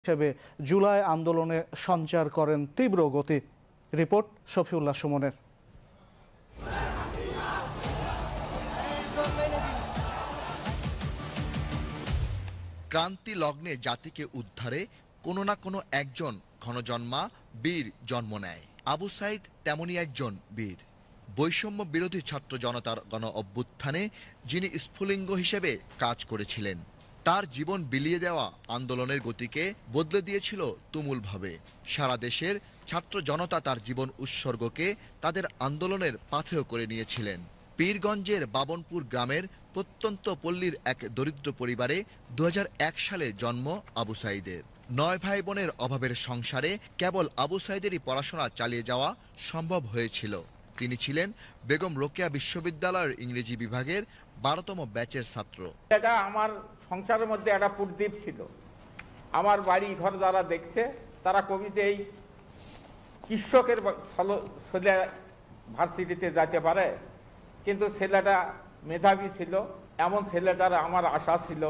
হিসেবে জুলাই আন্দোলনে সঞ্চার করেন তীব্র গতি। রিপোর্ট শফিউল্লাহ সুমনের। ক্রান্তি লগ্নে জাতিকে উদ্ধারে কোনো না কোনো একজন ক্ষণজন্মা বীর জন্ম নেয়। আবু সাইদ তেমনই একজন বীর। বৈষম্য বিরোধী ছাত্র জনতার গণ অভ্যুত্থানে যিনি স্ফুলিঙ্গ হিসেবে কাজ করেছিলেন, তার জীবন বিলিয়ে দেওয়া আন্দোলনের গতিকে বদলে দিয়েছিল তুমুলভাবে। সারা দেশের ছাত্র জনতা তার জীবন উৎসর্গকে তাদের আন্দোলনের পাথেয় করে নিয়েছিলেন। পীরগঞ্জের বাবনপুর গ্রামের প্রত্যন্ত পল্লীর এক দরিদ্র পরিবারে 2001 সালে জন্ম আবু সাইদের। 9 ভাই বোনের অভাবের সংসারে কেবল আবু সাইদেরই পড়াশোনা চালিয়ে যাওয়া সম্ভব হয়েছিল। তিনি ছিলেন বেগম রোকেয়া বিশ্ববিদ্যালয়ের ইংরেজি বিভাগের 12তম ব্যাচের ছাত্র। আমার সংসারের মধ্যে একটা প্রদীপ ছিল। আমার বাড়ি ঘর যারা দেখছে তারা কবিতে এই কৃষকের ছেলে ভার্সিটিতে যেতে পারে, কিন্তু ছেলেটা মেধাবী ছিল। এমন ছেলেটার আমার আশা ছিল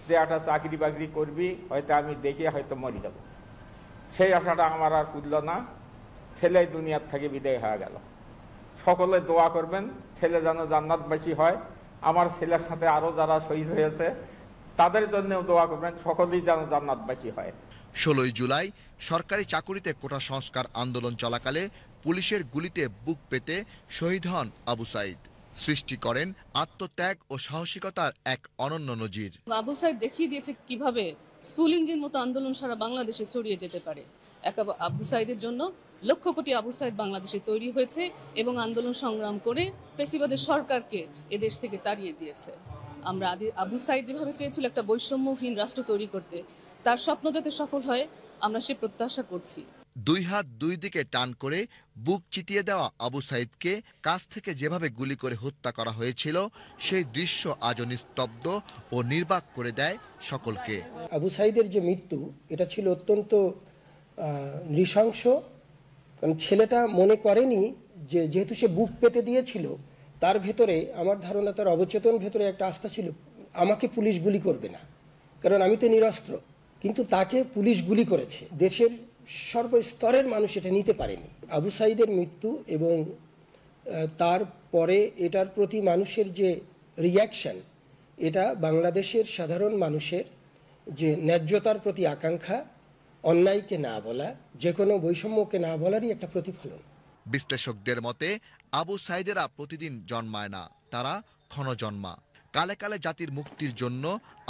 যে একটা চাকরি বাকরি করবি, হয়তো আমি দেখে হয়তো মরে যাব। সেই আশাটা আমার আর পুরল না। ছেলে দুনিয়ার থেকে বিদায় হয়ে গেল। সকলে দোয়া করবেন ছেলে যেন জান্নাতবাসী হয়। আমার ছেলের সাথে আরও যারা শহীদ হয়েছে তাদের জন্যও দোয়া করবেন, সকলেই যেন জান্নাতবাসী হয়। 16 জুলাই সরকারি চাকুরিতে কোটা সংস্কার আন্দোলন চলাকালে পুলিশের গুলিতে বুক পেতে শহীদ হন আবু সাইদ। সৃষ্টি করেন আত্মত্যাগ ও সাহসিকতার এক অনন্য নজির। আবু সাইদ দেখিয়ে দিয়েছে কিভাবে স্ফুলিঙ্গের মতো আন্দোলন সারা বাংলাদেশে ছড়িয়ে যেতে পারে। এক আবু সাইদের জন্য লক্ষ কোটি আবু সাইদ বাংলাদেশে তৈরি হয়েছে এবং আন্দোলন সংগ্রাম করে ফ্যাসিবাদের সরকারকে এদেশ থেকে তাড়িয়ে দিয়েছে। আমরা আবু সাইদ যেভাবে চেয়েছিল একটা বৈষম্যহীন রাষ্ট্র তৈরি করতে, তার স্বপ্ন যাতে সফল হয় আমরা সে প্রত্যাশা করছি। 2 হাত 2 দিকে টান করে বুক চিতিয়ে দেওয়া আবু সাইদকে কাছ থেকে যেভাবে গুলি করে হত্যা করা হয়েছিল, সেই দৃশ্য আজও নিস্তব্ধ ও নির্বাক করে দেয় সকলকে। আবু সাইদের যে মৃত্যু, এটা ছিল অত্যন্ত নৃশংস। কারণ ছেলেটা মনে করেনি যে যেহেতু সে বুক পেতে দিয়েছিল, তার ভেতরে আমার ধারণা তার অবচেতন ভেতরে একটা আস্থা ছিল আমাকে পুলিশ গুলি করবে না, কারণ আমি তো নিরস্ত্র। কিন্তু তাকে পুলিশ গুলি করেছে। দেশের সর্বস্তরের মানুষ এটা নিতে পারেনি। আবু সাইদের মৃত্যু এবং তারপরে এটার প্রতি মানুষের যে রিয়াকশন, এটা বাংলাদেশের সাধারণ মানুষের যে ন্যায্যতার প্রতি আকাঙ্ক্ষা, অন্যায়কে না বলা, যে কোনো বৈষম্যকে না বলারই একটা প্রতিফলন। বিশ্লেষকদের মতে আবু সাইদেরা প্রতিদিন জন্মায় না, তারা ক্ষণজন্মা। কালে কালে জাতির মুক্তির জন্য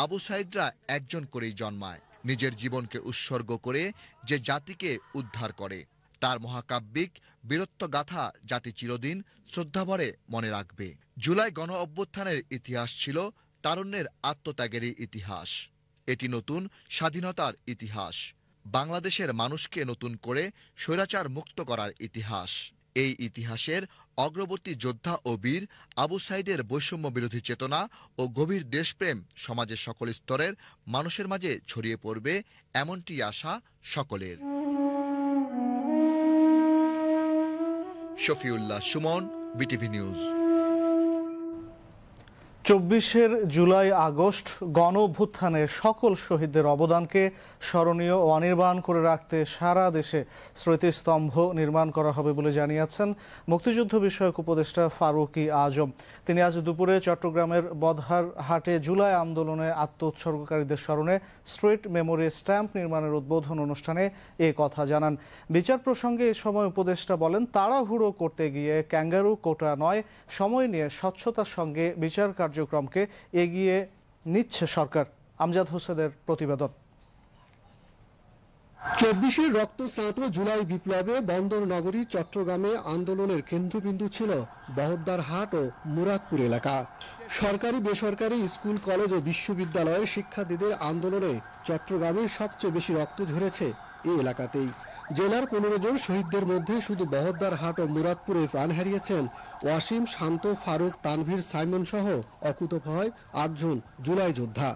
আবু সাইদরা একজন করেই জন্মায়, নিজের জীবনকে উৎসর্গ করে যে জাতিকে উদ্ধার করে। তার মহাকাব্যিক বীরত্ব গাথা জাতি চিরদিন শ্রদ্ধাভরে মনে রাখবে। জুলাই গণ অভ্যুত্থানের ইতিহাস ছিল তারুণ্যের আত্মত্যাগেরই ইতিহাস। এটি নতুন স্বাধীনতার ইতিহাস, বাংলাদেশের মানুষকে নতুন করে স্বৈরাচার মুক্ত করার ইতিহাস। এই ইতিহাসের অগ্রবর্তী যোদ্ধা ও বীর আবু সাইদের বৈষম্য বিরোধী চেতনা ও গভীর দেশপ্রেম সমাজের সকল স্তরের মানুষের মাঝে ছড়িয়ে পড়বে, এমনটি আশা সকলের। Shafiullah Suman, BTV news. 24 July August গণ অভ্যুত্থানে সকল শহীদদের অবদানকে স্মরণীয় ও অনির্বাণ করে রাখতে সারা দেশে স্মৃতিস্তম্ভ নির্মাণ করা হবে বলে জানিয়েছেন মুক্তিযুদ্ধ বিষয়ক উপদেষ্টা ফারুকী আজম। তিনি আজ দুপুরে চট্টগ্রামের বদরহাটে জুলাই আন্দোলনে আত্মোৎসর্গকারীদের স্মরণে স্ট্রিট মেমোরি স্ট্যাম্প নির্মাণের উদ্বোধন অনুষ্ঠানে এ কথা জানান। বিচার প্রসঙ্গে এ সময় উপদেষ্টা বলেন, তাড়াহুড়ো করতে গিয়ে ক্যাঙ্গারু কোটা নয়, সময় নিয়ে স্বচ্ছতার সঙ্গে বিচার কার্যক্রমকে এগিয়ে নিচ্ছে সরকার। আমজাদ হোসেনের প্রতিবেদন। 24 রক্তস্নাত জুলাই বিপ্লবে বন্দর নগরী চট্টগ্রামে আন্দোলনের কেন্দ্রবিন্দু ছিল বহদ্দারহাট ও মুরাদপুর এলাকা। সরকারি বেসরকারি স্কুল কলেজ ও বিশ্ববিদ্যালয়ের শিক্ষার্থীদের আন্দোলনে চট্টগ্রামে সবচেয়ে বেশি রক্ত ঝরেছে এই এলাকাতেই। জেলার 15 জন শহীদদের মধ্যে শুধু বহদ্দারহাট ও মুরাদপুরে প্রাণ হারিয়েছেন ওয়াসিম, শান্ত, ফারুক, তানভীর, সাইমন সহ অকুতোভয় 8 জন জুলাই যোদ্ধা।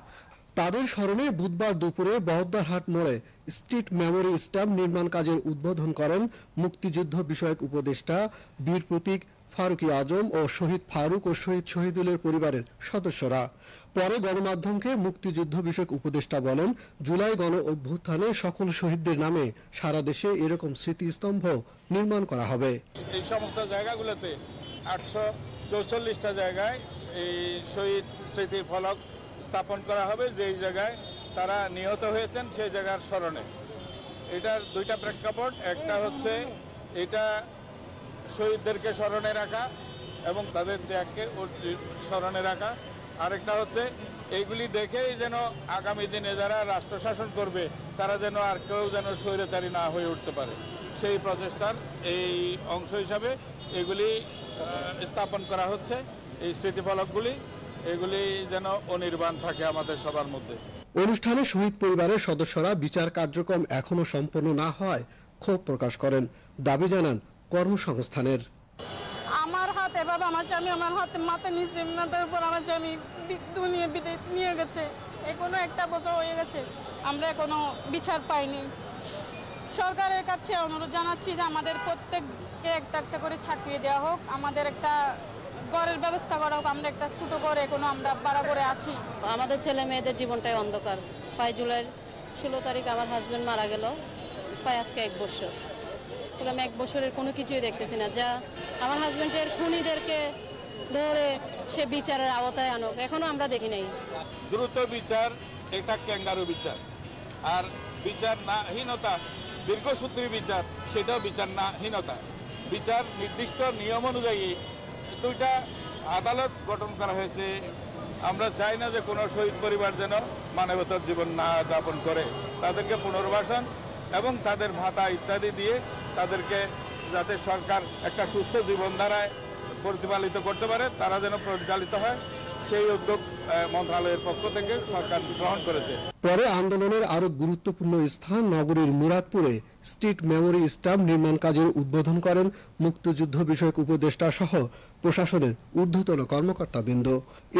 তাদের স্মরণে বুধবার দুপুরে বহদ্দারহাট মোড়ে স্ট্রিট মেমোরি স্ট্যাম্প নির্মাণ কাজের উদ্বোধন করেন মুক্তিযুদ্ধ বিষয়ক উপদেষ্টা বীর প্রতীক ফারুকি আজম ও শহীদ ফারুক ও শহীদ শহীদুলের পরিবারের সদস্যরা। পরে গণমাধ্যমকে মুক্তিযুদ্ধ বিষয়ক উপদেষ্টা বলেন, জুলাই গণ অভ্যুত্থানে সকল শহীদদের নামে সারা দেশে এরকম স্মৃতিস্তম্ভ নির্মাণ করা হবে। এই সমস্ত জায়গাগুলোতে 844টা জায়গায় এই শহীদ স্মৃতি ফলক স্থাপন করা হবে, যেই জায়গায় তারা নিহত হয়েছেন সেই জায়গার স্মরণে। এটার দুইটা প্রেক্ষাপট, একটা হচ্ছে এটা শহীদদেরকে স্মরণে রাখা এবং তাদের ত্যাগকে স্মরণে রাখা, আরেকটা হচ্ছে এইগুলি দেখেই যেন আগামী দিনে যারা রাষ্ট্র শাসন করবে তারা যেন আর কেউ যেন স্বৈরাচারী না হয়ে উঠতে পারে, সেই প্রচেষ্টার এই অংশ হিসাবে এগুলি স্থাপন করা হচ্ছে। এই স্মৃতিফলকগুলি এগুলি যেন অনির্বাণ থাকে আমাদের সবার মধ্যে। অনুষ্ঠানে শহীদ পরিবারের সদস্যরা বিচার কার্যক্রম এখনো সম্পন্ন না হয় ক্ষোভ প্রকাশ করেন, দাবি জানান কর্মসংস্থানের। আমার হাত এভাবে আমার স্বামী আমার হাতে মাথা নিচে মাথার উপর আমার স্বামী দুনিয়া বিদায় নিয়ে গেছে, এখনো 1 বছর হয়ে গেছে, আমরা এখনো বিচার পাইনি। সরকারের কাছে অনুরোধ জানাচ্ছি যে আমাদের প্রত্যেককে একটা করে চাকরি দেওয়া হোক, আমাদের একটা ঘরের ব্যবস্থা করা হোক, আমরা একটা ছোট ঘরে এখনো আমরা ভাড়া করে আছি। আমাদের ছেলে মেয়েদের জীবনটাই অন্ধকার। 5 জুলাইয়ের 16 তারিখ আমার হাজবেন্ড মারা গেল, প্রায় আজকে 1 বছর। আমি 1 বছরের কোনো কিছুই দেখতেছি না, যা আমার হাজবেন্ডের খুনিদেরকে ধরে সে বিচারের আওতায় আনুক, এখনো আমরা দেখি নাই। দ্রুত বিচার এটা ক্যাঙ্গারু বিচার, আর বিচার নাহীনতা দীর্ঘসূত্রী বিচার সেটাও বিচার নাহীনতা। বিচার নির্দিষ্ট নিয়ম অনুযায়ী 2টা আদালত গঠন করা হয়েছে। আমরা চাই না যে কোনো শহীদ পরিবার যেন মানবতার জীবন না যাপন করে, তাদেরকে পুনর্বাসন এবং তাদের ভাতা ইত্যাদি দিয়ে তাদেরকে যাতে সরকার একটা সুস্থ জীবনধারায় পরিচালিত করতে পারে, তারা যেন পরিচালিত হয়, সেই উদ্যোগ মন্ত্রণালয়ের পক্ষ থেকে সরকার গ্রহণ করেছে। পরে আন্দোলনের আরো গুরুত্বপূর্ণ স্থান নগরীর মুরাদপুরে স্ট্রিট মেমোরি স্ট্যাম্প নির্মাণ কাজের উদ্বোধন করেন মুক্তিযুদ্ধ বিষয়ক উপদেষ্টা সহ প্রশাসনের ঊর্ধ্বতন কর্মকর্তাবৃন্দ।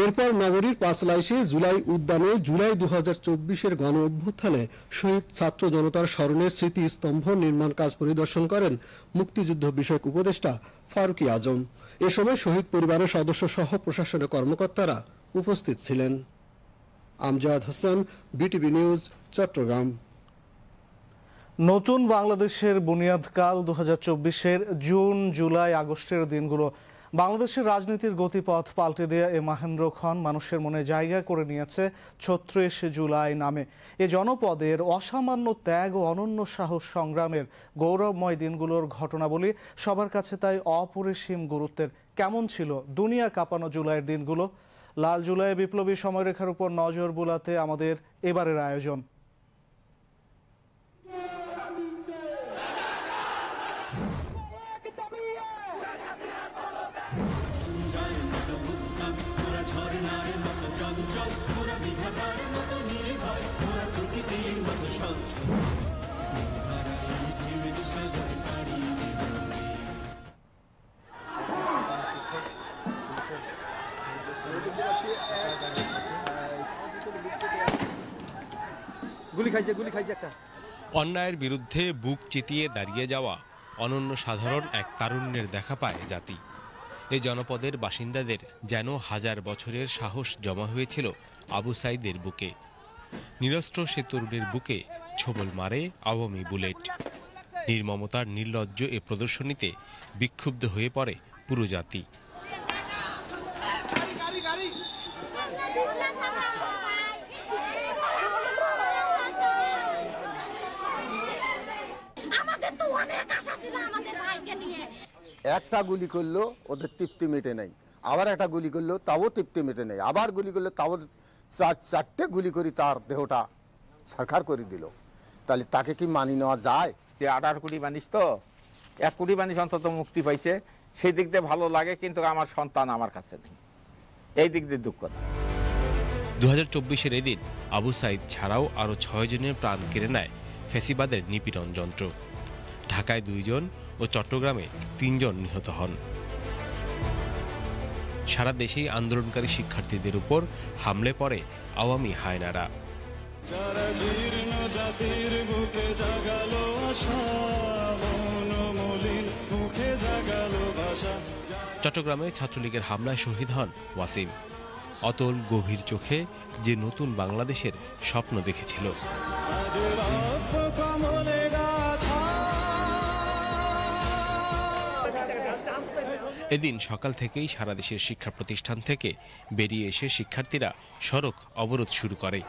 এরপর নগরীর পাঁচলাইশে জুলাই উদ্যানে জুলাই 2024-এর গণ অভ্যুত্থানে শহীদ ছাত্র জনতার স্মরণে স্মৃতিস্তম্ভ নির্মাণ কাজ পরিদর্শন করেন মুক্তিযুদ্ধ বিষয়ক উপদেষ্টা ফারুকি আজম। এ সময় শহীদ পরিবারের সদস্য সহ প্রশাসনের কর্মকর্তারা উপস্থিত ছিলেন। Amjad Hossain, BTV news, Chittagong. নতুন বাংলাদেশের বুনিয়াদকাল 2024-এর জুন, জুলাই, আগস্টের দিনগুলো বাংলাদেশের রাজনীতির গতিপথ পাল্টে দেয়া এ মাহেন্দ্র খন মানুষের মনে জায়গা করে নিয়েছে 36 জুলাই নামে। এ জনপদের অসামান্য ত্যাগ ও অনন্য সাহস সংগ্রামের গৌরবময় দিনগুলোর ঘটনাবলী সবার কাছে তাই অপরিসীম গুরুত্বের। কেমন ছিল দুনিয়া কাঁপানো জুলাইয়ের দিনগুলো? লাল জুলাই বিপ্লবী সময়রেখার উপর নজর বুলাতে আমাদের এবারের আয়োজন। অন্যায়ের বিরুদ্ধে বুক চিতিয়ে দাঁড়িয়ে যাওয়া অনন্য সাধারণ এক তারুণ্যের দেখা পায় জাতি। এই জনপদের বাসিন্দাদের যেন হাজার বছরের সাহস জমা হয়েছিল আবু সাইদের বুকে। নিরস্ত্র সে তরুণের বুকে ছোবল মারে আওয়ামী বুলেট। নির্মমতার নির্লজ্জ এ প্রদর্শনীতে বিক্ষুব্ধ হয়ে পড়ে পুরো জাতি। একটা গুলি করলো ওদের তৃপ্তি মেটে নাই, আবার একটা গুলি করলো তাও তৃপ্তি মেটে নেই, আবার গুলি করলো তাও 4-4টে গুলি করি তার দেহটা ছারখার করে দিল। তাহলে তাকে কি মানি নেওয়া যায়? যে 18 কোটি মানুষ, তো 1 কোটি মানুষ অন্তত মুক্তি পাইছে, সেই দিক দিয়ে ভালো লাগে, কিন্তু আমার সন্তান আমার কাছে নেই, এই দিক দিয়ে দুঃখ। 2024-এর এদিন আবু সাইদ ছাড়াও আরও 6 জনের প্রাণ কেড়ে নেয় ফ্যাসিবাদের নিপীড়ন যন্ত্র। ঢাকায় 2 জন ও চট্টগ্রামে 3 জন নিহত হন। সারা দেশেই আন্দোলনকারী শিক্ষার্থীদের উপর হামলে পড়ে আওয়ামী হায়নারা। চট্টগ্রামে ছাত্রলীগের হামলায় শহীদ হন ওয়াসিম। অতল গভীর চোখে যে নতুন বাংলাদেশের স্বপ্ন দেখেছিল। এদিন সকাল থেকেই সারা দেশের শিক্ষা প্রতিষ্ঠান থেকে বেরিয়ে এসে শিক্ষার্থীরা সড়ক অবরোধ শুরু করে।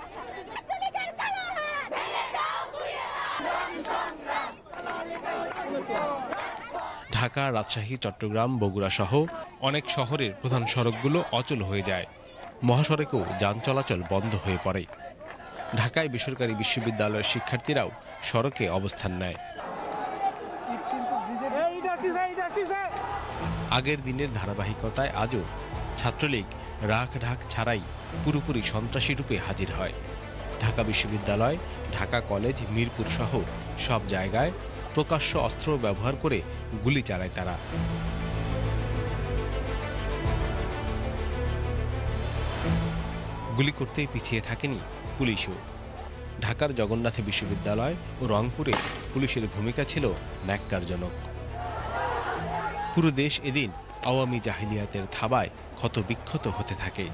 ঢাকা, রাজশাহী, চট্টগ্রাম, বগুড়া সহ অনেক শহরের প্রধান সড়কগুলো অচল হয়ে যায়। মহাসড়কেও যান চলাচল বন্ধ হয়ে পড়ে। ঢাকায় বেসরকারি বিশ্ববিদ্যালয়ের শিক্ষার্থীরাও সড়কে অবস্থান নেয়। আগের দিনের ধারাবাহিকতায় আজও ছাত্রলীগ রাখ ঢাক ছাড়াই পুরোপুরি সন্ত্রাসী রূপে হাজির হয়। ঢাকা বিশ্ববিদ্যালয়, ঢাকা কলেজ, মিরপুর সহ সব জায়গায় প্রকাশ্য অস্ত্র ব্যবহার করে গুলি চালায় তারা। গুলি করতেই পিছিয়ে থাকেনি পুলিশও। ঢাকার জগন্নাথ বিশ্ববিদ্যালয় ও রংপুরে পুলিশের ভূমিকা ছিল ন্যাক্কারজনক। পুরো দেশ এদিন আওয়ামী জাহিলিয়াতের থাবায় ক্ষতবিক্ষত হতে থাকে।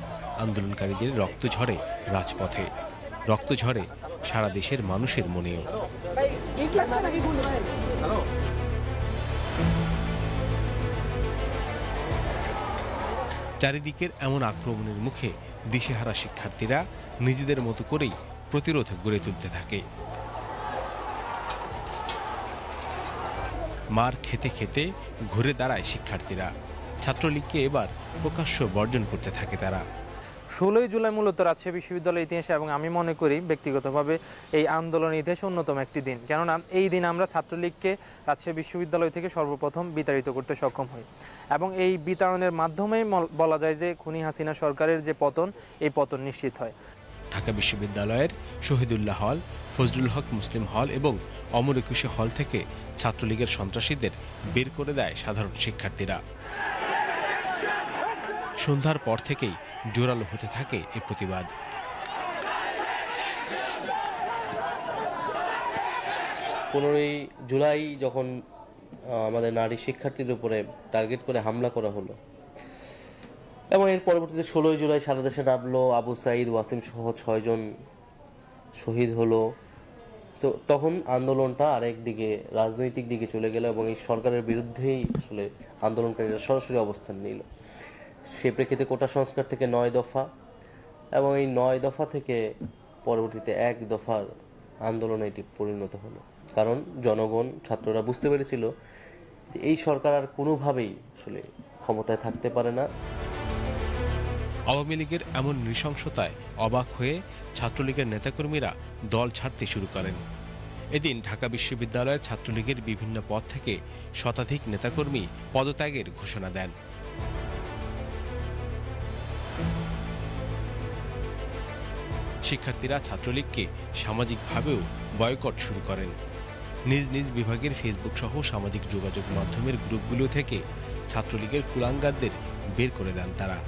আন্দোলনকারীদের রক্ত ঝরে রাজপথে, রক্ত ঝরে সারা দেশের মানুষের মনেও। চারিদিকের এমন আক্রমণের মুখে দিশেহারা শিক্ষার্থীরা নিজেদের মতো করেই প্রতিরোধ গড়ে তুলতে থাকে। মার খেতে খেতে ঘুরে দাঁড়ায় শিক্ষার্থীরা। ছাত্রলীগকে এবার প্রকাশ্য বর্জন করতে থাকে তারা। 16 জুলাই মূলত রাজশাহী বিশ্ববিদ্যালয়ের ইতিহাসে, এবং আমি মনে করি ব্যক্তিগতভাবে এই আন্দোলনের ইতিহাসে অন্যতম একটি দিন। কেননা এই দিন আমরা ছাত্রলীগকে রাজশাহী বিশ্ববিদ্যালয় থেকে সর্বপ্রথম বিতাড়িত করতে সক্ষম হই, এবং এই বিতাড়নের মাধ্যমেই বলা যায় যে খুনি হাসিনা সরকারের যে পতন, এই পতন নিশ্চিত হয়। ঢাকা বিশ্ববিদ্যালয়ের শহীদুল্লাহ হল, ফজলুল হক মুসলিম হল এবং অমর একুশে হল থেকে ছাত্রলীগের সন্ত্রাসীদের বের করে দেয় সাধারণ শিক্ষার্থীরা। সন্ধ্যার পর থেকেই জোরালো হতে থাকে এই প্রতিবাদ। 15ই জুলাই যখন আমাদের নারী শিক্ষার্থীদের উপরে টার্গেট করে হামলা করা হলো, এবং এর পরবর্তীতে 16 জুলাই সারা দেশে নামলো, আবু সাইদ, ওয়াসিম সহ 6 জন শহীদ হলো। তো তখন আন্দোলনটা আরেক দিকে রাজনৈতিক দিকে চলে গেল, এবং এই সরকারের বিরুদ্ধেই আসলে আন্দোলনকারীরা সরাসরি অবস্থান নিল। সে প্রেক্ষিতে কোটা সংস্কার থেকে 9 দফা, এবং এই 9 দফা থেকে পরবর্তীতে 1 দফার আন্দোলনে এটি পরিণত হলো। কারণ জনগণ, ছাত্ররা বুঝতে পেরেছিল যে এই সরকার আর কোনোভাবেই আসলে ক্ষমতায় থাকতে পারে না। আওয়ামী লীগের এমন নৃশংসতায় অবাক হয়ে ছাত্রলীগের নেতাকর্মীরা দল ছাড়তে শুরু করেন। এদিন ঢাকা বিশ্ববিদ্যালয়ের ছাত্রলীগের বিভিন্ন পদ থেকে শতাধিক নেতাকর্মী পদত্যাগের ঘোষণা দেন। শিক্ষার্থীরা ছাত্রলীগকে সামাজিকভাবেও বয়কট শুরু করেন। নিজ নিজ বিভাগের ফেসবুক সহ সামাজিক যোগাযোগ মাধ্যমের গ্রুপগুলো থেকে ছাত্রলীগের কুলাঙ্গারদের বের করে দেন তারা।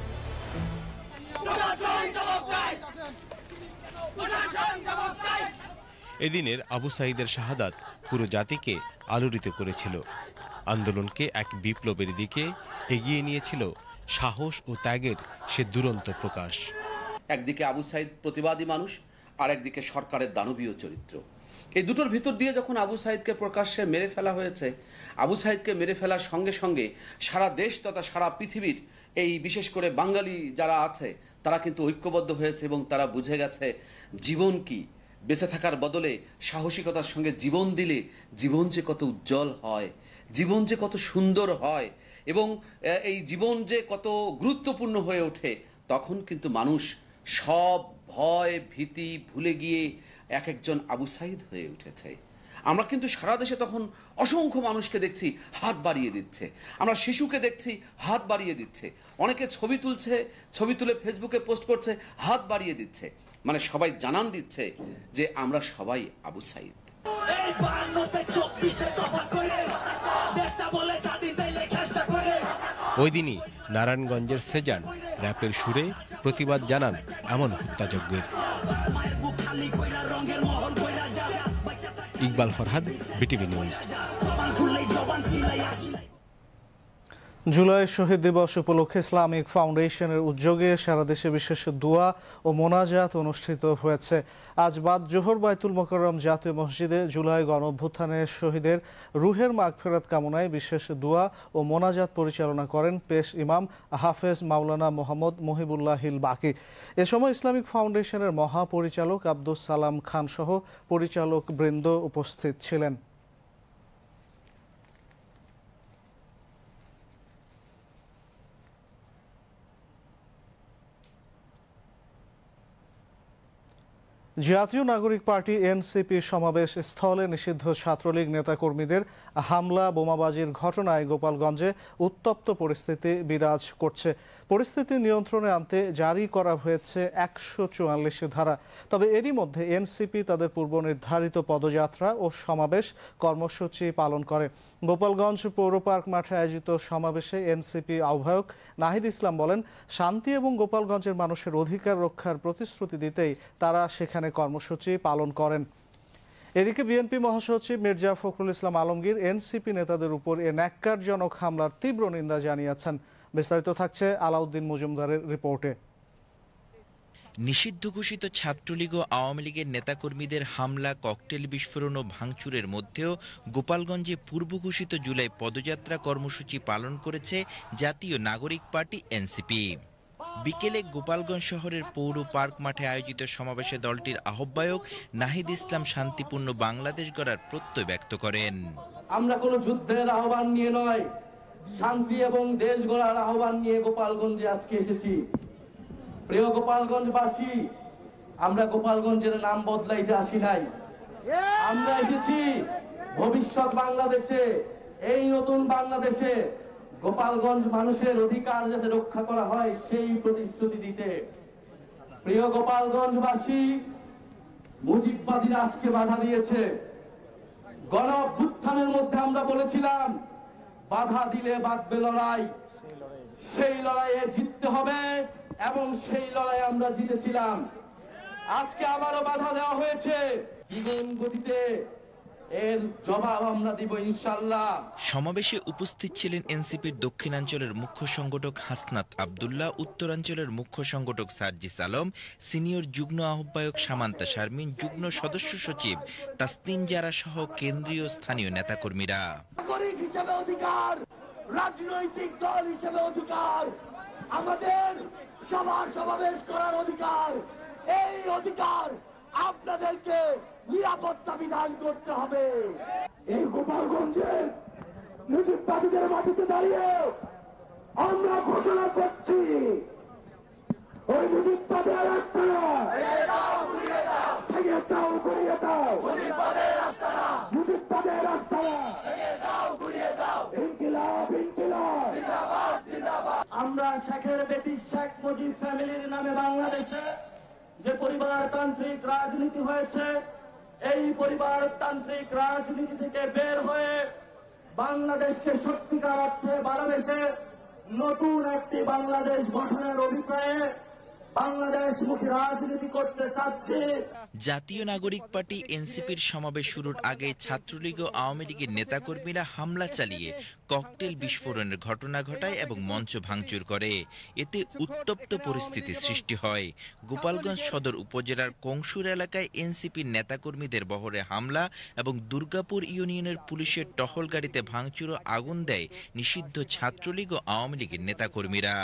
এদিনের আবু সাইদের শাহাদাত পুরো জাতিকে আলোড়িত করেছিল। আন্দোলনকে এক বিপ্লবের দিকে এগিয়ে নিয়েছিল সাহস ও ত্যাগের সে দুরন্ত প্রকাশ। একদিকে আবু সাইদ প্রতিবাদী মানুষ, আর একদিকে সরকারের দানবীয় চরিত্র। এই দুটোর ভিতর দিয়ে যখন আবু সাইদকে প্রকাশ্যে মেরে ফেলা হয়েছে, আবু সাইদকে মেরে ফেলার সঙ্গে সঙ্গে সারা দেশ তথা সারা পৃথিবীর এই বিশেষ করে বাঙালি যারা আছে তারা কিন্তু ঐক্যবদ্ধ হয়েছে, এবং তারা বুঝে গেছে জীবন কি, বেঁচে থাকার বদলে সাহসিকতার সঙ্গে জীবন দিলে জীবন যে কত উজ্জ্বল হয়, জীবন যে কত সুন্দর হয়, এবং এই জীবন যে কত গুরুত্বপূর্ণ হয়ে ওঠে। তখন কিন্তু মানুষ সব ভয় ভীতি ভুলে গিয়ে এক একজন আবু সাইদ হয়ে উঠেছে। আমরা কিন্তু সারা দেশে তখন অসংখ্য মানুষকে দেখছি হাত বাড়িয়ে দিচ্ছে, আমরা শিশুকে দেখছি হাত বাড়িয়ে দিচ্ছে, অনেকে ছবি তুলছে, ছবি তুলে ফেসবুকে পোস্ট করছে, হাত বাড়িয়ে দিচ্ছে, মানে সবাই জানান দিচ্ছে যে আমরা সবাই আবু সাইদ। ওই দিনই নারায়ণগঞ্জের সেজান র্যাপের সুরে প্রতিবাদ জানান এমন হত্যাযজ্ঞের। Iqbal Farhad, BTV news. July শহীদ দিবস উপলক্ষে ইসলামিক ফাউন্ডেশনের উদ্যোগে সারা দেশে বিশেষ দোয়া ও মোনাজাত অনুষ্ঠিত হয়েছে। আজ বাদ জোহর বাইতুল মোকাররম জাতীয় মসজিদে জুলাই গণঅভ্যুত্থানে শহীদের রুহের মাগফিরাত কামনায় বিশেষ দোয়া ও মোনাজাত পরিচালনা করেন পেশ ইমাম হাফেজ মাওলানা মোহাম্মদ মহিবুল্লাহিল বাকি। এ সময় ইসলামিক ফাউন্ডেশনের মহাপরিচালক আব্দুস সালাম খান সহ পরিচালক বৃন্দ উপস্থিত ছিলেন। জাতীয় নাগরিক পার্টি এনসিপি সমাবেশ স্থলে নিষিদ্ধ ছাত্রলীগ নেতাকর্মীদের হামলা বোমাবাজির ঘটনায় গোপালগঞ্জে উত্তপ্ত পরিস্থিতি বিরাজ করছে। পরিস্থিতি নিয়ন্ত্রণে আনতে জারি করা হয়েছে ১৪৪ ধারা। তবে এরই মধ্যে এনসিপি তাদের পূর্ব নির্ধারিত পদযাত্রা ও সমাবেশ কর্মসূচি পালন করে। গোপালগঞ্জ পৌর পার্ক মাঠে আয়োজিত সমাবেশে এনসিপি আহ্বায়ক নাহিদ ইসলাম বলেন, শান্তি এবং গোপালগঞ্জের মানুষের অধিকার রক্ষার প্রতিশ্রুতি দিতেই তারা সেখানে কর্মসূচি পালন করেন। এদিকে বিএনপি মহাসচিব মির্জা ফখরুল ইসলাম আলমগীর এনসিপি নেতাদের উপর এ ন্যাক্কারজনক হামলার তীব্র নিন্দা জানিয়েছেন। বিস্তারিত থাকছে আলাউদ্দিন মজুমদারের রিপোর্টে। নিষিদ্ধ ঘোষিত ছাত্রলীগ ও আওয়ামী লীগের নেতাকর্মীদের হামলা, ককটেল বিস্ফোরণ ও ভাঙচুরের মধ্যেও গোপালগঞ্জে পূর্ব ঘোষিত জুলাই পদযাত্রা কর্মসূচি পালন করেছে জাতীয় নাগরিক পার্টি এনসিপি। বিকেলে গোপালগঞ্জ শহরের পৌর পার্ক মাঠে আয়োজিত সমাবেশে দলটির আহ্বায়ক নাহিদ ইসলাম শান্তিপূর্ণ বাংলাদেশ গড়ার প্রত্যয় ব্যক্ত করেন। আমরা কোনো যুদ্ধের আহ্বান নিয়ে নয়, শান্তি এবং দেশ গড়ার আহ্বান নিয়ে গোপালগঞ্জে আজকে এসেছি। প্রিয় গোপালগঞ্জবাসী, আমরা গোপালগঞ্জের নাম বদলাইতে আসি নাই। আমরা এসেছি ভবিষ্যৎ বাংলাদেশে, এই নতুন বাংলাদেশে গোপালগঞ্জ মানুষের অধিকার যাতে রক্ষা করা হয় সেই প্রতিশ্রুতি দিতে। প্রিয় গোপালগঞ্জবাসী, মুজিববাদীরা আজকে বাধা দিয়েছে। গণ অভ্যুত্থানের মধ্যে আমরা বলেছিলাম বাধা দিলে বাঁধবে লড়াই, সেই লড়াইয়ে জিততে হবে এবং সেই লড়াই আমরা জিতেছিলাম। আজকে আবারও বাধা দেওয়া হয়েছে, দ্বিগুণ গতিতে এর জবাব আমরা দিব ইনশাআল্লাহ। সমাবেশে উপস্থিত ছিলেন এনসিপির দক্ষিণাঞ্চলের মুখ্য সংগঠক হাসনাত আব্দুল্লাহ, উত্তরাঞ্চলের মুখ্য সংগঠক সার্জিস আলম, সিনিয়র যুগ্ম আহ্বায়ক সামান্তা শারমিন, যুগ্ম সদস্য সচিব তাসনিম জারা সহ কেন্দ্রীয় স্থানীয় নেতাকর্মীরা। নাগরিক হিসেবে অধিকার, রাজনৈতিক দল হিসেবে অধিকার, আমাদের সবার সমাবেশ করার অধিকার, এই অধিকার আপনাদেরকে নিরাপত্তা বিধান করতে হবে। এই গোপালগঞ্জের মুজিববাদীদের মাটিতে দাঁড়িয়ে আমরা ঘোষণা করছি, ওই মুজিববাদের রাস্তারা ভেঙে দাও, ঘুরিয়ে দাও, মুজিববাদের রাস্তারা ভেঙে দাও, ঘুরিয়ে দাও, ইনকিলাব ইনকিলাব, জিন্দাবাদ জিন্দাবাদ। আমরা শেখের বেটি শেখ মুজিব ফ্যামিলির নামে বাংলাদেশে যে পরিবারতান্ত্রিক রাজনীতি হয়েছে, এই পরিবারতান্ত্রিক রাজনীতি থেকে বের হয়ে বাংলাদেশকে সত্যিকার অর্থে ভালোবেসে নতুন একটি বাংলাদেশ গঠনের অভিপ্রায়ে বাংলাদেশমুখী রাজনীতি করতে চাচ্ছে। জাতীয় নাগরিক পার্টি এনসিপির সমাবেশ শুরুর আগে ছাত্রলীগ ও আওয়ামী লীগের নেতাকর্মীরা হামলা চালিয়ে ককটেল বিস্ফোরণের ঘটনা ঘটায় এবং মঞ্চ ভাঙচুর করে। এতে উত্তপ্ত পরিস্থিতি সৃষ্টি হয়। গোপালগঞ্জ সদর উপজেলার কংসুর এলাকায় এনসিপির নেতাকর্মীদের বহরে হামলা এবং দুর্গাপুর ইউনিয়নের পুলিশের টহল গাড়িতে ভাঙচুর ও আগুন দেয় নিষিদ্ধ ছাত্রলীগ ও আওয়ামী লীগের নেতাকর্মীরা।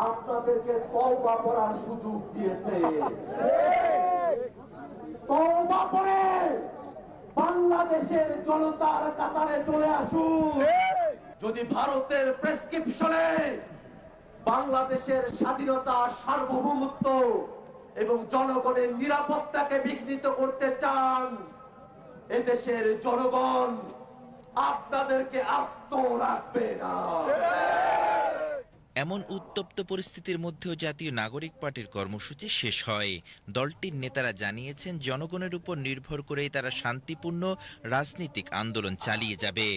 আপনাদেরকে তওবা করার সুযোগ দিয়েছে, তওবা করে বাংলাদেশের জনতার কাতারে চলে আসুন। যদি ভারতের প্রেসক্রিপশনে বাংলাদেশের স্বাধীনতা, সার্বভৌমত্ব এবং জনগণের নিরাপত্তাকে বিঘ্নিত করতে চান, এদেশের জনগণ আপনাদেরকে আস্ত রাখবে না। এমন উত্তপ্ত পরিস্থিতির মধ্যেও জাতীয় নাগরিক পার্টির কর্মসূচি শেষ হয়। দলটির নেতারা জানিয়েছেন, জনগণের উপর নির্ভর করেই তারা শান্তিপূর্ণ রাজনৈতিক আন্দোলন চালিয়ে যাবে।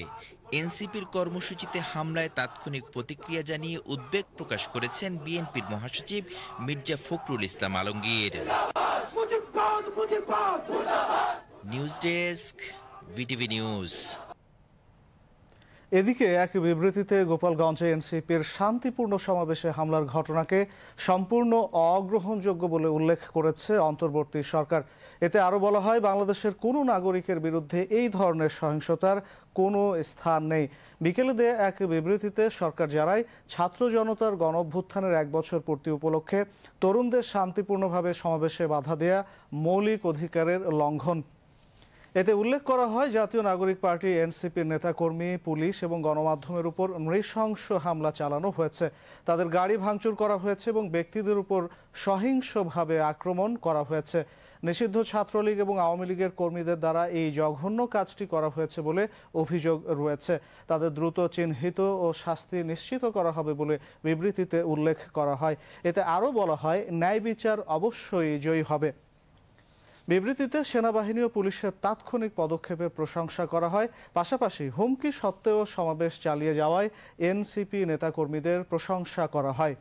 এনসিপির কর্মসূচিতে হামলায় তাৎক্ষণিক প্রতিক্রিয়া জানিয়ে উদ্বেগ প্রকাশ করেছেন বিএনপির মহাসচিব Mirza Fakhrul Islam Alamgir. News desk, BTV news. এদিকে এক বিবৃতিতে গোপালগঞ্জে এনসিপির শান্তিপূর্ণ সমাবেশে হামলার ঘটনাকে সম্পূর্ণ অগ্রহণযোগ্য বলে উল্লেখ করেছে অন্তর্বর্তী সরকার। এতে আরও বলা হয়, বাংলাদেশের কোনো নাগরিকের বিরুদ্ধে এই ধরনের সহিংসতার কোনো স্থান নেই। বিকেলে দেয়া এক বিবৃতিতে সরকার জানায়, ছাত্র জনতার গণঅভ্যুত্থানের 1 বছর পূর্তি উপলক্ষে তরুণদের শান্তিপূর্ণভাবে সমাবেশে বাধা দেয়া মৌলিক অধিকারের লঙ্ঘন। এতে উল্লেখ করা হয়, জাতীয় নাগরিক পার্টি এনসিপির নেতাকর্মী, পুলিশ এবং গণমাধ্যমের উপর নৃশংস হামলা চালানো হয়েছে, তাদের গাড়ি ভাঙচুর করা হয়েছে এবং ব্যক্তিদের উপর সহিংসভাবে আক্রমণ করা হয়েছে। নিষিদ্ধ ছাত্রলীগ এবং আওয়ামী লীগের কর্মীদের দ্বারা এই জঘন্য কাজটি করা হয়েছে বলে অভিযোগ রয়েছে। তাদের দ্রুত চিহ্নিত ও শাস্তি নিশ্চিত করা হবে বলে বিবৃতিতে উল্লেখ করা হয়। এতে আরও বলা হয়, ন্যায় বিচার অবশ্যই জয়ী হবে। বিবৃতিতে সেনাবাহিনী ও পুলিশের তাৎক্ষণিক পদক্ষেপের প্রশংসা করা হয়। পাশাপাশি হুমকি সত্ত্বেও সমাবেশ চালিয়ে যাওয়ায় এনসিপি নেতাকর্মীদের প্রশংসা করা হয়।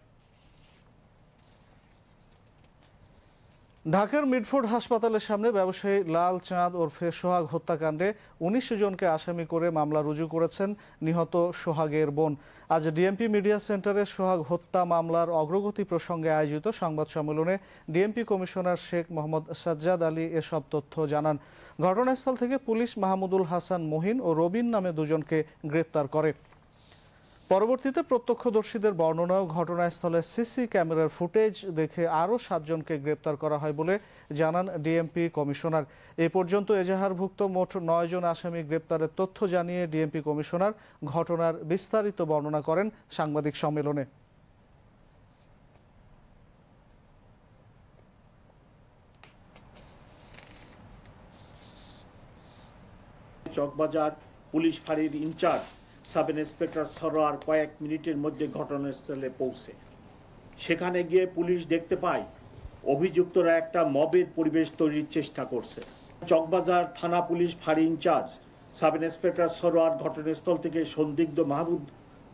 ঢাকার মিডফোর্ড হাসপাতালের সামনে ব্যবসায়ী লাল চাঁদ ওরফে সোহাগ হত্যাকাণ্ডে 19 জনকে আসামি করে মামলা রুজু করেছেন নিহত সোহাগের বোন। আজ ডিএমপি মিডিয়া সেন্টারে সোহাগ হত্যা মামলার অগ্রগতি প্রসঙ্গে আয়োজিত সংবাদ সম্মেলনে ডিএমপি কমিশনার শেখ মোহাম্মদ সাজ্জাদ আলী এসব তথ্য জানান। ঘটনাস্থল থেকে পুলিশ মাহমুদুল হাসান মহিন ও রবিন নামে 2 জনকে গ্রেপ্তার করে। পরবর্তীতে প্রত্যক্ষদর্শীদের বর্ণনা ও ঘটনাস্থলে সিসি ক্যামেরার ফুটেজ দেখে আরও 7 জনকে গ্রেপ্তার করা হয় বলে জানান ডিএমপি কমিশনার। এ পর্যন্ত এজাহারভুক্ত মোট 9 জন আসামি গ্রেপ্তারের তথ্য জানিয়ে ডিএমপি কমিশনার ঘটনার বিস্তারিত বর্ণনা করেন সাংবাদিক সম্মেলনে। চকবাজার পুলিশ ফাঁড়ির ইনচার্জ সাব ইন্সপেক্টর সরোয়ার কয়েক মিনিটের মধ্যে ঘটনাস্থলে পৌঁছে সেখানে গিয়ে পুলিশ দেখতে পায় অভিযুক্তরা একটা মবের পরিবেশ তৈরির চেষ্টা করছে। চকবাজার থানা পুলিশ ফাঁড়ি ইনচার্জ সাব ইন্সপেক্টর সরোয়ার ঘটনাস্থল থেকে সন্দিগ্ধ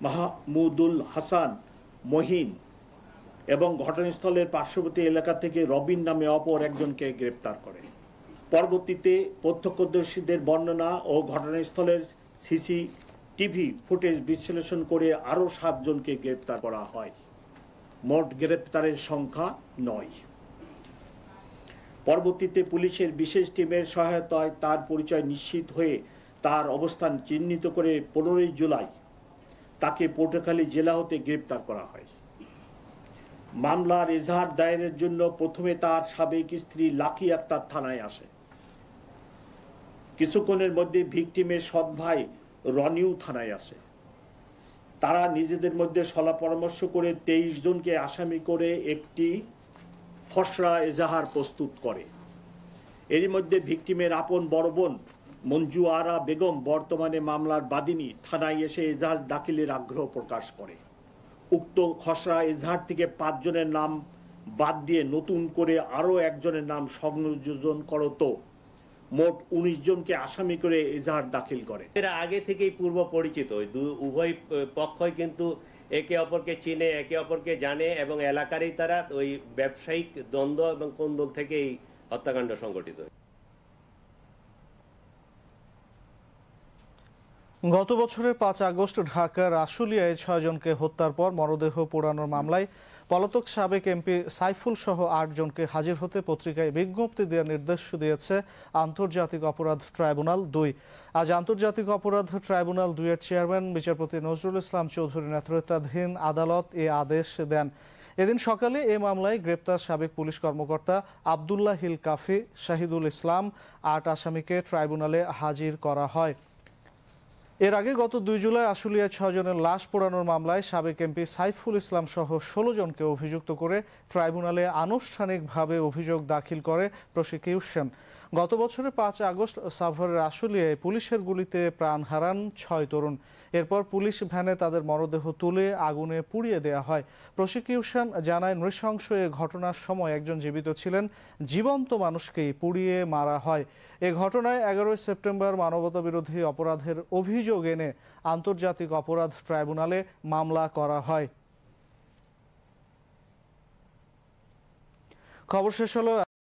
মাহমুদুল হাসান মহিন এবং ঘটনাস্থলের পার্শ্ববর্তী এলাকা থেকে রবিন নামে অপর একজনকে গ্রেপ্তার করে। পরবর্তীতে প্রত্যক্ষদর্শীদের বর্ণনা ও ঘটনাস্থলের সিসিটিভি ফুটেজ বিশ্লেষণ করে আরও 7 জনকে গ্রেপ্তার করা হয়। মোট গ্রেপ্তারের সংখ্যা 9। পরবর্তীতে পুলিশের বিশেষ টিমের সহায়তায় তার পরিচয় নিশ্চিত হয়ে তার অবস্থান চিহ্নিত করে 15 জুলাই তাকে পটুয়াখালী জেলা হতে গ্রেপ্তার করা হয়। মামলার এজাহার দায়েরের জন্য প্রথমে তার সাবেক স্ত্রী লাকি আক্তার থানায় আসে। কিছুক্ষণের মধ্যে ভিকটিমের সৎ ভাই রনিউ থানায় আসে। তারা নিজেদের মধ্যে সলা পরামর্শ করে 23 জনকে আসামি করে একটি খসড়া এজাহার প্রস্তুত করে। এরই মধ্যে ভিকটিমের আপন বড় বোন মঞ্জু আরা বেগম, বর্তমানে মামলার বাদীনি, থানায় এসে এজাহার দাখিলের আগ্রহ প্রকাশ করে। উক্ত খসড়া এজাহার থেকে 5 জনের নাম বাদ দিয়ে নতুন করে আরও 1 জনের নাম সংযোজন করত মোট 19 জনকে আসামি করে এজাহার দাখিল করে। এরা আগে থেকেই পূর্ব পরিচিত, উভয় পক্ষই কিন্তু একে অপরকে চিনে, একে অপরকে জানে এবং এলাকারই তারা ওই ব্যবসায়িক দ্বন্দ্ব এবং কোন্দল থেকেই হত্যাকাণ্ড সংঘটিত। গত বছরের 5 আগস্ট ঢাকার আশুলিয়ায় 6 জনকে হত্যার পর মরদেহ পোড়ানোর মামলায় পলাতক সাবেক এমপি সাইফুল সহ 8 জনকে হাজির হতে পত্রিকায় বিজ্ঞপ্তি দেওয়ার নির্দেশ দিয়েছে আন্তর্জাতিক অপরাধ ট্রাইব্যুনাল 2। আজ আন্তর্জাতিক অপরাধ ট্রাইব্যুনাল 2 এর চেয়ারম্যান বিচারপতি নজরুল ইসলাম চৌধুরী নেতৃত্বাধীন আদালত এ আদেশ দেন। এদিন সকালে এ মামলায় গ্রেপ্তার সাবেক পুলিশ কর্মকর্তা আবদুল্লাহ হিল কাফি, শাহিদুল ইসলাম 8 আসামিকে ট্রাইব্যুনালে হাজির করা হয়। এর আগে গত 2 জুলাই আশুলিয়ায় 6 জনের লাশ পোড়ানোর মামলায় সাবেক এমপি সাইফুল ইসলাম সহ 16 জনকে অভিযুক্ত করে ট্রাইব্যুনালে আনুষ্ঠানিকভাবে অভিযোগ দাখিল করে প্রসিকিউশন। গত বছরের 5 আগস্ট সাভারের আশুলিয়ায় পুলিশের গুলিতে প্রাণ হারান 6 তরুণ। এরপর পুলিশ ভ্যানে তাদের মরদেহ তুলে আগুনে পুড়িয়ে দেওয়া হয়। প্রসিকিউশন জানায়, নৃশংস এ ঘটনার সময় একজন জীবিত ছিলেন, জীবন্ত মানুষকেই পুড়িয়ে মারা হয়। এ ঘটনায় 11 সেপ্টেম্বর মানবতাবিরোধী অপরাধের অভিযোগ এনে আন্তর্জাতিক অপরাধ ট্রাইব্যুনালে মামলা করা হয়। খবর শেষ হলো।